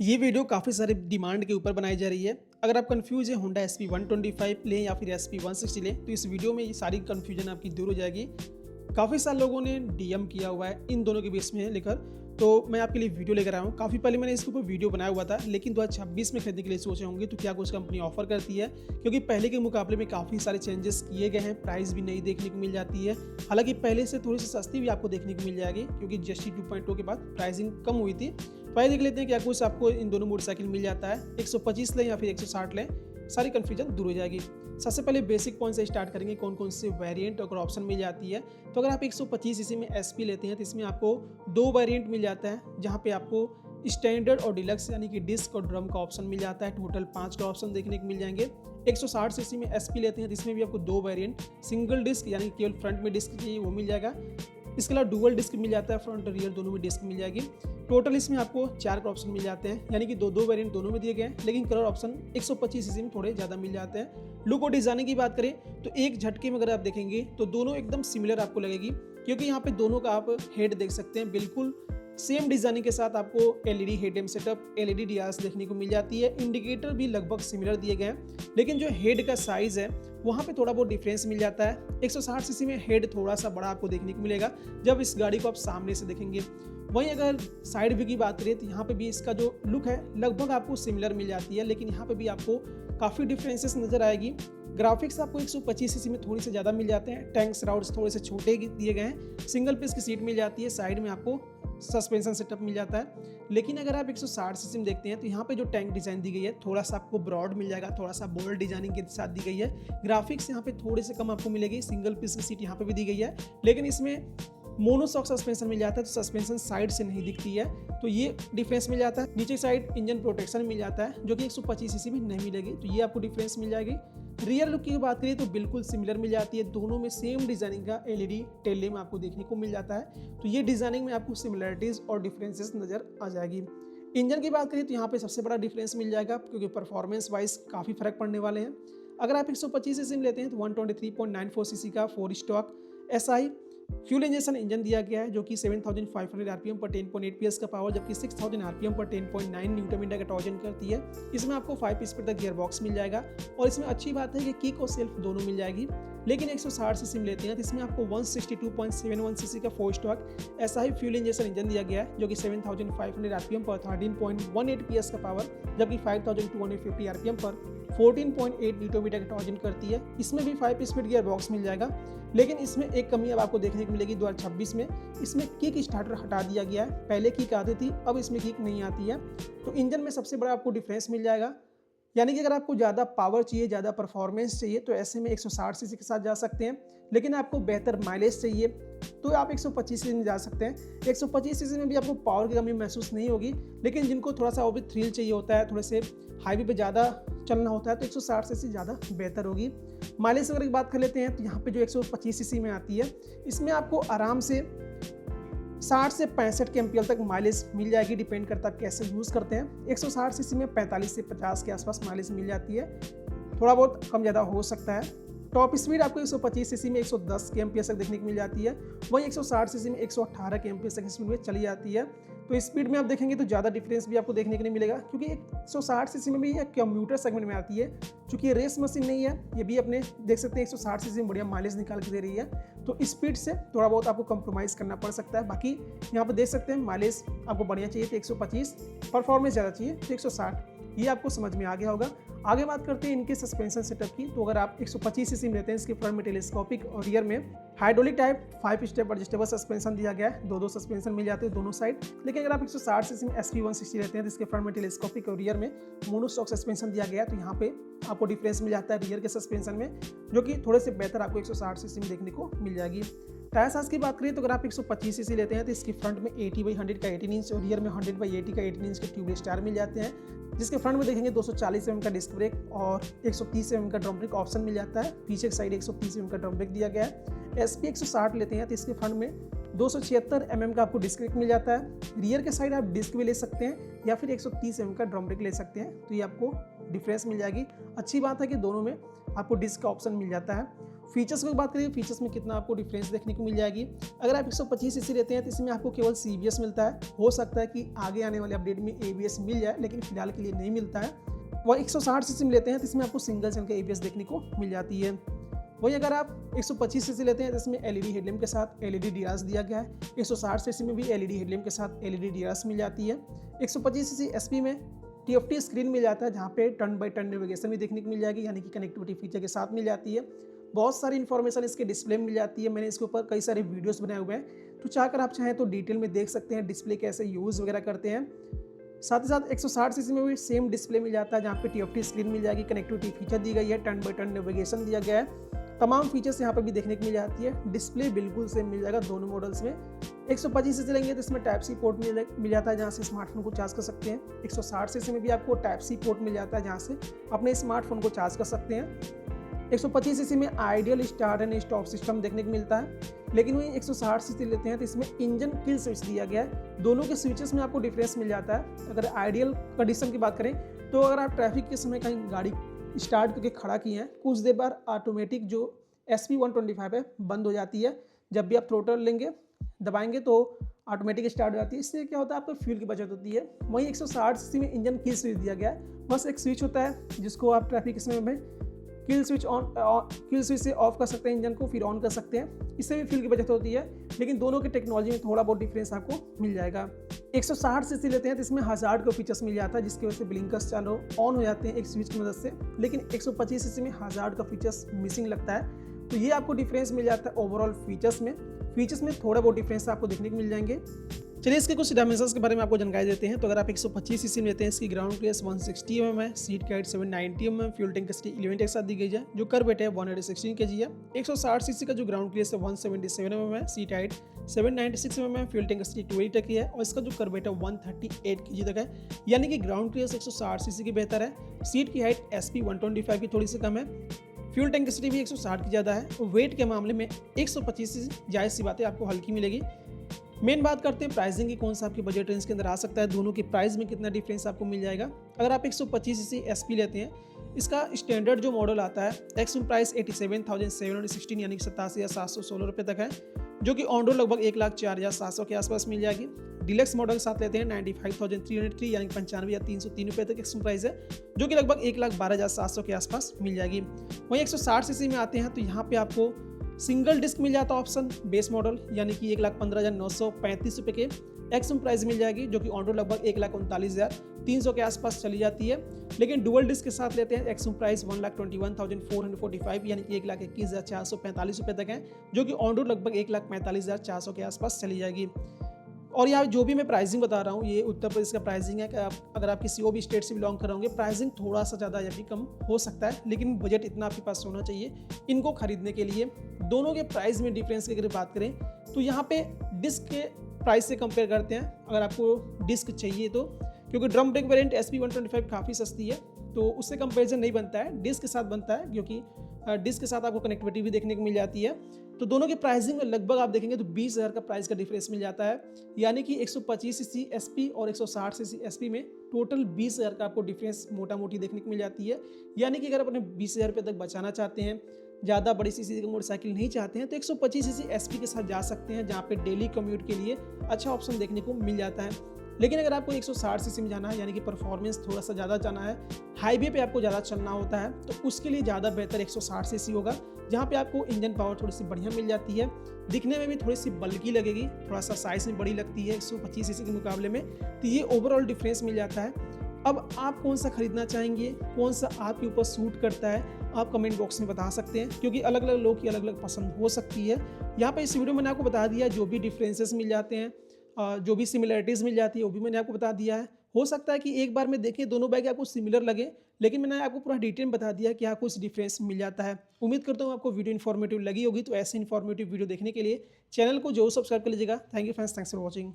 ये वीडियो काफ़ी सारे डिमांड के ऊपर बनाई जा रही है। अगर आप कंफ्यूज है होंडा एसपी 125 लें या फिर एसपी 160 लें तो इस वीडियो में ये सारी कंफ्यूजन आपकी दूर हो जाएगी। काफ़ी सारे लोगों ने डीएम किया हुआ है इन दोनों के बीच में लेकर, तो मैं आपके लिए वीडियो लेकर आया हूँ। काफ़ी पहले मैंने इसके ऊपर वीडियो बनाया हुआ था, लेकिन 2026 में खरीदने के लिए सोचे होंगे तो क्या कुछ कंपनी ऑफर करती है, क्योंकि पहले के मुकाबले में काफ़ी सारे चेंजेस किए गए हैं। प्राइस भी नई देखने को मिल जाती है, हालांकि पहले से थोड़ी सी सस्ती भी आपको देखने को मिल जाएगी क्योंकि जीएसटी 2.0 के बाद प्राइसिंग कम हुई थी। तो आइए देख लेते हैं क्या कुछ आपको इन दोनों मोटरसाइकिल मिल जाता है। 125 लें या फिर 160 लें, सारी कन्फ्यूजन दूर हो जाएगी। सबसे पहले बेसिक पॉइंट से स्टार्ट करेंगे, कौन कौन से वेरिएंट और ऑप्शन मिल जाती है। तो अगर आप 125 सीसी में एसपी लेते हैं तो इसमें आपको दो वेरिएंट मिल जाता है, जहां पे आपको स्टैंडर्ड और डिलक्स यानी कि डिस्क और ड्रम का ऑप्शन मिल जाता है। टोटल 5 का ऑप्शन देखने को मिल जाएंगे। 160 सीसी में एसपी लेते हैं तो इसमें भी आपको दो वेरिएंट, सिंगल डिस्क यानी केवल फ्रंट में डिस्क चाहिए वो मिल जाएगा। इसके अलावा डुअल डिस्क मिल जाता है, फ्रंट और रियर दोनों में डिस्क मिल जाएगी। टोटल इसमें आपको 4 का ऑप्शन मिल जाते हैं, यानी कि दो वेरिएंट दोनों में दिए गए हैं, लेकिन कलर ऑप्शन 125 सीसी में थोड़े ज़्यादा मिल जाते हैं। लुक और डिजाइनिंग की बात करें तो एक झटके में अगर आप देखेंगे तो दोनों एकदम सिमिलर आपको लगेगी, क्योंकि यहाँ पे दोनों का आप हेड देख सकते हैं। बिल्कुल सेम डिजाइनिंग के साथ आपको LED head M setup, LED डियास देखने को मिल जाती है। इंडिकेटर भी लगभग सिमिलर दिए गए हैं, लेकिन जो हेड का साइज है वहाँ पे थोड़ा बहुत डिफरेंस मिल जाता है। 160 सीसी में हेड थोड़ा सा बड़ा आपको देखने को मिलेगा जब इस गाड़ी को आप सामने से देखेंगे। वहीं अगर साइड व्यू की बात करें तो यहाँ पे भी इसका जो लुक है लगभग आपको सिमिलर मिल जाती है, लेकिन यहाँ पे भी आपको काफ़ी डिफरेंसेस नजर आएगी। ग्राफिक्स आपको 125 सीसी में थोड़ी से ज़्यादा मिल जाते हैं। टैंक्स राउड्स थोड़े से छोटे दिए गए हैं। सिंगल पीस की सीट मिल जाती है, साइड में आपको सस्पेंशन सेटअप मिल जाता है। लेकिन अगर आप 160 सीसी में देखते हैं तो यहाँ पे जो टैंक डिजाइन दी गई है थोड़ा सा आपको ब्रॉड मिल जाएगा, थोड़ा सा बोल्ड डिजाइनिंग के साथ दी गई है। ग्राफिक्स यहाँ पे थोड़े से कम आपको मिलेगी। सिंगल पीस की सीट यहाँ पे भी दी गई है, लेकिन इसमें मोनोशॉक सस्पेंशन मिल जाता है, तो सस्पेंशन साइड से नहीं दिखती है, तो ये डिफरेंस मिल जाता है। नीचे साइड इंजन प्रोटेक्शन मिल जाता है, जो कि 125 सीसी में नहीं मिलेगी, तो ये आपको डिफरेंस मिल जाएगी। रियर लुक की बात करें तो बिल्कुल सिमिलर मिल जाती है। दोनों में सेम डिजाइनिंग का एलईडी टेल लैम्प आपको देखने को मिल जाता है, तो ये डिजाइनिंग में आपको सिमिलरिटीज और डिफरेंसेस नजर आ जाएगी। इंजन की बात करें तो यहाँ पे सबसे बड़ा डिफरेंस मिल जाएगा, क्योंकि परफॉर्मेंस वाइज काफ़ी फर्क पड़ने वाले हैं। अगर आप 125 सीसी में लेते हैं तो 123.94 सीसी का 4 stock SI fuel injection engine दिया गया है, जो कि 7500 आरपीएम पर 10.8 पीएस का पावर, जबकि 6000 आरपीएम पर 10.9 न्यूटन मीटर का टॉर्जन करती है। इसमें आपको 5 स्पीड तक गियर बॉक्स मिल जाएगा, और इसमें अच्छी बात है कि किक और सेल्फ दोनों मिल जाएगी। लेकिन 160 सीसी में लेते हैं तो इसमें आपको 162.71 सीसी का 4 stock SI fuel injection engine दिया गया है, जो कि 7500 आरपीएम पर 13.18 पीएस का पावर, जबकि 5250 आरपीएम पर 14.8 न्यूटन मीटर का टॉर्जन करती है। इसमें भी 5 स्पीड गियर बॉक्स मिल जाएगा, लेकिन इसमें एक कमी अब आपको देखने को मिलेगी 2026 में। इसमें किक स्टार्टर हटा दिया गया है। पहले किक आती थी, अब इसमें किक नहीं आती है। तो इंजन में सबसे बड़ा आपको डिफरेंस मिल जाएगा, यानी कि अगर आपको ज़्यादा पावर चाहिए, ज़्यादा परफॉर्मेंस चाहिए, तो ऐसे में 160 सीसी के साथ जा सकते हैं। लेकिन आपको बेहतर माइलेज चाहिए तो आप 125 सीसी में जा सकते हैं। 125 सीसी में भी आपको पावर की कमी महसूस नहीं होगी, लेकिन जिनको थोड़ा सा और भी थ्रिल चाहिए होता है, थोड़े से हाईवे पे ज़्यादा चलना होता है, तो 160 सीसी ज़्यादा बेहतर होगी। माइलेज अगर बात कर लेते हैं तो यहाँ पे जो 125 सीसी में आती है, इसमें आपको आराम से 60 से 65 के एम्पियर तक माइलेज मिल जाएगी। डिपेंड करता है आप कैसे यूज़ करते हैं। 160 सीसी में 45 से 50 के आसपास माइलेज मिल जाती है, थोड़ा बहुत कम ज़्यादा हो सकता है। टॉप स्पीड आपको 125 सीसी में 110 के एम्पियर तक देखने को मिल जाती है, वहीं 160 सीसी में 118 के एम्पियर तक स्पीड में चली जाती है। तो स्पीड में आप देखेंगे तो ज़्यादा डिफरेंस भी आपको देखने को नहीं मिलेगा, क्योंकि 160 सीसी में भी ये कम्यूटर सेगमेंट में आती है। चूँकि ये रेस मशीन नहीं है, ये भी अपने देख सकते हैं 160 सीसी में बढ़िया माइलेज निकाल के दे रही है, तो स्पीड से थोड़ा बहुत आपको कंप्रोमाइज़ करना पड़ सकता है। बाकी यहाँ पर देख सकते हैं माइलेज आपको बढ़िया चाहिए तो 125, परफॉर्मेंस ज़्यादा चाहिए तो 160, ये आपको समझ में आ गया होगा। आगे बात करते हैं इनके सस्पेंशन सेटअप की। तो अगर आप 125 सीसी में लेते हैं, इसके फ्रंट में टेलीस्कोपिक और रियर में hydraulic type 5 step adjustable suspension दिया गया है। दो सस्पेंशन मिल जाते हैं दोनों साइड। लेकिन अगर आप 160 सीसी में एसपी 160 लेते हैं तो इसके फ्रंट में टेलीस्कोपिक और रियर में मोनोशॉक सस्पेंशन दिया गया है, तो यहाँ पे आपको डिफरेंस मिल जाता है रियर के सस्पेंशन में, जो कि थोड़े से बेहतर आपको 160 सीसी में देखने को मिल जाएगी। टायर साइज की बात करें तो अगर आप 125 सीसी लेते हैं तो इसकी फ्रंट में 80/100 का 18 इंच और रियर में 100/80 का 18 इंच के ट्यूबलेस टायर मिल जाते हैं, जिसके फ्रंट में देखेंगे 240 mm का डिस्क ब्रेक और 130 mm का ड्रम ब्रेक ऑप्शन मिल जाता है। पीछे की साइड 130 mm का ड्रम ब्रेक दिया गया है। एसपी 160 लेते हैं तो इसके फ्रंट में 276 mm का आपको डिस्क ब्रेक मिल जाता है। रियर के साइड आप डिस्क भी ले सकते हैं या फिर 130 mm का ड्रम ब्रेक ले सकते हैं, तो ये आपको डिफरेंस मिल जाएगी। अच्छी बात है कि दोनों में आपको डिस्क का ऑप्शन मिल जाता है। फीचर्स की बात करें, फीचर्स में कितना आपको डिफरेंस देखने को मिल जाएगी। अगर आप 125 सीसी लेते हैं तो इसमें आपको केवल CBS मिलता है। हो सकता है कि आगे आने वाले अपडेट में ABS मिल जाए, लेकिन फिलहाल के लिए नहीं मिलता है। वह 160 सीसी में लेते हैं तो इसमें आपको सिंगल चैनल का ABS देखने को मिल जाती है। वही अगर आप 125 सीसी लेते हैं तो इसमें LED हेडलैम्प के साथ LED DRS दिया गया है। 160 सीसी में भी LED हेडलैम्प के साथ LED DRS मिल जाती है। 125 सीसी SP में TFT स्क्रीन मिल जाता है, जहाँ पे टर्न बाय टर्न नेविगेशन भी देखने को मिल जाएगी, यानी कि कनेक्टिविटी फीचर के साथ मिल जाती है। बहुत सारी इन्फॉर्मेशन इसके डिस्प्ले में मिल जाती है। मैंने इसके ऊपर कई सारे वीडियोस बनाए हुए हैं, तो चाहकर आप चाहें तो डिटेल में देख सकते हैं डिस्प्ले कैसे यूज़ वगैरह करते हैं। साथ ही साथ 160 सीसी में भी सेम डिस्प्ले मिल जाता है, जहाँ पे TFT स्क्रीन मिल जाएगी, कनेक्टिविटी फीचर दी गई है, टर्न बाय टर्न नेविगेशन दिया गया है। तमाम फीचर्स यहाँ पर भी देखने को मिल जाती है। डिस्प्ले बिल्कुल सेम मिल जाएगा दोनों मॉडल्स में। 125 सीसी लेंगे तो इसमें Type-C पोर्ट मिल जाता है, जहाँ से स्मार्टफोन को चार्ज कर सकते हैं। 160 सीसी में भी आपको Type-C पोर्ट मिल जाता है, जहाँ से अपने स्मार्टफोन को चार्ज कर सकते हैं। 125 सीसी में ideal start and stop system देखने को मिलता है, लेकिन वही 160 सीसी लेते हैं तो इसमें इंजन किल स्विच दिया गया है। दोनों के स्विचेस में आपको डिफरेंस मिल जाता है। अगर आइडियल कंडीशन की बात करें तो अगर आप ट्रैफिक के समय कहीं गाड़ी स्टार्ट करके खड़ा किए हैं, कुछ देर बाद ऑटोमेटिक जो SP125 है बंद हो जाती है। जब भी आप थ्रोटल लेंगे दबाएंगे तो ऑटोमेटिक स्टार्ट हो जाती है। इससे क्या होता है, आपको फ्यूल की बचत होती है। वहीं 160 सीसी में इंजन किल स्विच दिया गया है। बस एक स्विच होता है जिसको आप ट्रैफिक के समय में किल स्विच से ऑफ कर सकते हैं, इंजन को फिर ऑन कर सकते हैं। इससे भी फ्यूल की बचत होती है, लेकिन दोनों के टेक्नोलॉजी में थोड़ा बहुत डिफरेंस आपको मिल जाएगा। 160 सीसी लेते हैं तो इसमें हज़ार्ड का फीचर्स मिल जाता है, जिसकी वजह से ब्लिंकर्स चालू ऑन हो जाते हैं एक स्विच की मदद से। लेकिन 125 सीसी में हज़ार्ड का फीचर्स मिसिंग लगता है, तो ये आपको डिफरेंस मिल जाता है ओवरऑल फीचर्स में थोड़ा बहुत डिफरेंस आपको देखने को मिल जाएंगे। चलिए इसके कुछ डायमेंशंस के बारे में आपको जानकारी देते हैं। तो अगर आप 125 सीसी में लेते हैं, इसकी ग्राउंड क्लियरेंस 160 mm है, सीट का height 790 mm, fuel tank capacity 11 के साथ दी गई है, जो कर्व वेट है 116 kg है। 160 सीसी का जो ग्राउंड क्लियरेंस है 177 mm है, सीट हाइट 796 mm है, फ्यूल टैंक कैपेसिटी 20 तक की है, और इसका जो कर्व वेट है 138 kg तक है, यानी कि ग्राउंड क्लियरेंस 160 सीसी की बेहतर है। सीट की हाइट SP125 की थोड़ी सी कम है, फ्यूल टैंक कैपेसिटी भी 160 की ज़्यादा है, और वेट के मामले में 125 सीसी जायज़ सी बात है आपको हल्की मिलेगी। मेन बात करते हैं प्राइसिंग की, कौन सा आपके बजट रेंज के अंदर आ सकता है, दोनों के प्राइस में कितना डिफरेंस आपको मिल जाएगा। अगर आप 125 सीसी SP लेते हैं, इसका स्टैंडर्ड जो मॉडल आता है एक्चुअल प्राइस 87,716 यानी कि 87,716 रुपये तक है, जो कि ऑन रोड लगभग 1,04,700 के आसपास मिल जाएगी। डिलक्स मॉडल साथ लेते हैं 95,303 यानी 95,303 रुपये तक एक्चुअल प्राइस है, जो कि लगभग 1,12,700 के आसपास मिल जाएगी। वहीं 160 सीसी में आते हैं तो यहाँ पे आपको सिंगल डिस्क मिल जाता है ऑप्शन बेस मॉडल, यानी कि 1,15,935 रुपये के एक्सम प्राइस मिल जाएगी, जो कि ऑन रोड लगभग 1,39,300 के आसपास चली जाती है। लेकिन डुअल डिस्क के साथ लेते हैं एक्सम प्राइस 1,21,445 यानी कि 1,21,445 रुपये तक है, जो कि ऑन रोड लगभग 1,45,400 के आसपास चली जाएगी। और यहाँ जो भी मैं प्राइसिंग बता रहा हूँ ये उत्तर प्रदेश का प्राइसिंग है कि अगर आप किसी और भी स्टेट से बिलोंग कर रहे होंगे प्राइसिंग थोड़ा सा ज़्यादा या भी कम हो सकता है, लेकिन बजट इतना आपके पास होना चाहिए इनको खरीदने के लिए। दोनों के प्राइस में डिफरेंस की अगर बात करें तो यहाँ पे डिस्क के प्राइस से कंपेयर करते हैं अगर आपको डिस्क चाहिए तो, क्योंकि ड्रम ब्रेक वेरिएंट SP125 काफ़ी सस्ती है तो उससे कंपेरिजन नहीं बनता है, डिस्क के साथ बनता है, क्योंकि डिस्क के साथ आपको कनेक्टिविटी भी देखने को मिल जाती है। तो दोनों के प्राइसिंग में लगभग आप देखेंगे तो 20,000 का प्राइस का डिफरेंस मिल जाता है, यानी कि 125 सीसी SP और 160 सीसी SP में टोटल 20,000 का आपको डिफरेंस मोटा मोटी देखने को मिल जाती है। यानी कि अगर अपने 20,000 रुपये तक बचाना चाहते हैं, ज़्यादा बड़ी सीसी की मोटरसाइकिल नहीं चाहते हैं, तो 125 सीसी SP के साथ जा सकते हैं, जहाँ पे डेली कम्यूट के लिए अच्छा ऑप्शन देखने को मिल जाता है। लेकिन अगर आपको 160 सीसी में जाना है, यानी कि परफॉर्मेंस थोड़ा सा ज़्यादा जाना है, हाईवे पे आपको ज़्यादा चलना होता है, तो उसके लिए ज़्यादा बेहतर 160 सीसी होगा, जहाँ पे आपको इंजन पावर थोड़ी सी बढ़िया मिल जाती है, दिखने में भी थोड़ी सी बल्की लगेगी, थोड़ा सा साइज़ में बड़ी लगती है 125 सीसी के मुकाबले में, तो ये ओवरऑल डिफरेंस मिल जाता है। अब आप कौन सा खरीदना चाहेंगे, कौन सा आपके ऊपर सूट करता है, आप कमेंट बॉक्स में बता सकते हैं, क्योंकि अलग अलग लोग की अलग अलग पसंद हो सकती है। यहाँ पे इस वीडियो में मैंने आपको बता दिया जो भी डिफरेंसेस मिल जाते हैं, जो भी सिमिलरिटीज़ मिल जाती है वो भी मैंने आपको बता दिया है। हो सकता है कि एक बार में देखें दोनों बाइक आपको सिमिलर लगे, लेकिन मैंने आपको पूरा डिटेल बता दिया कि यहाँ कुछ डिफरेंस मिल जाता है। उम्मीद करता हूँ आपको वीडियो इन्फॉर्मेटिव लगी होगी, तो ऐसे इन्फॉर्मेटिव वीडियो देखने के लिए चैनल को जरूर सब्सक्राइब कर लीजिएगा। Thank you friends, thanks for watching.